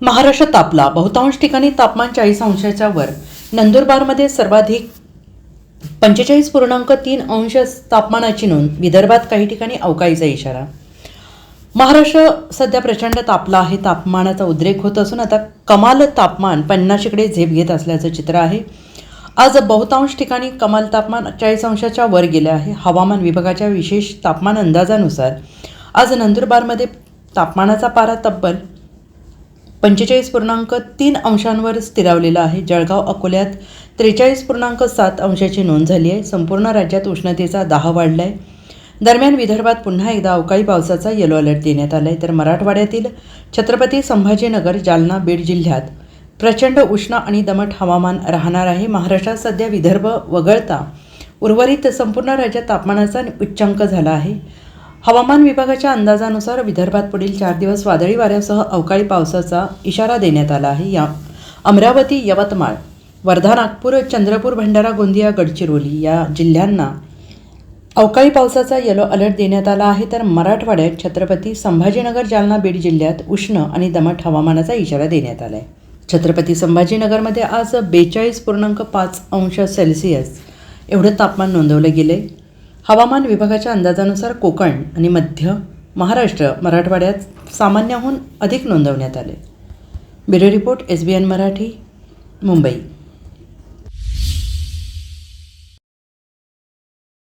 महाराष्ट्र तापला. बहुतांश ठिकाणी तापमान 40 अंशाच्या वर. नंदुरबारमध्ये सर्वाधिक 45.3 अंश तापमानाची नोंद. विदर्भात काही ठिकाणी अवकाळीचा इशारा. महाराष्ट्र सध्या प्रचंड तापला आहे. तापमानाचा उद्रेक होत असून आता कमाल तापमान 50कडे झेप घेत असल्याचं चित्र आहे. आज बहुतांश ठिकाणी कमाल तापमान 40 अंशाच्या वर गेले आहे. हवामान विभागाच्या विशेष तापमान अंदाजानुसार आज नंदुरबारमध्ये तापमानाचा पारा तब्बल 45.3 अंशांवर स्थिरावलेला आहे. जळगाव अकोल्यात 43.7 अंशाची नोंद झाली आहे. संपूर्ण राज्यात उष्णतेचा दाह वाढला आहे. दरम्यान विदर्भात पुन्हा एकदा अवकाळी पावसाचा येलो अलर्ट देण्यात आला आहे. तर मराठवाड्यातील छत्रपती संभाजीनगर, जालना, बीड जिल्ह्यात प्रचंड उष्ण आणि दमट हवामान राहणार आहे. महाराष्ट्रात सध्या विदर्भ वगळता उर्वरित संपूर्ण राज्यात तापमानाचा उच्चांक झाला आहे. हवामान विभागाच्या अंदाजानुसार विदर्भात पुढील 4 दिवस वादळी वाऱ्यासह अवकाळी पावसाचा इशारा देण्यात आला आहे. या अमरावती, यवतमाळ, वर्धा, नागपूर, चंद्रपूर, भंडारा, गोंदिया, गडचिरोली या जिल्ह्यांना अवकाळी पावसाचा येलो अलर्ट देण्यात आला आहे. तर मराठवाड्यात छत्रपती संभाजीनगर, जालना, बीड जिल्ह्यात उष्ण आणि दमट हवामानाचा इशारा देण्यात आला आहे. छत्रपती संभाजीनगरमध्ये आज 42.5 अंश सेल्सिअस एवढं तापमान नोंदवलं गेलं आहे. हवामान विभागाच्या अंदाजानुसार कोकण आणि मध्य महाराष्ट्र, मराठवाड्यात सामान्याहून अधिक नोंदवण्यात आले. Bureau report, SBN Marathi, Mumbai.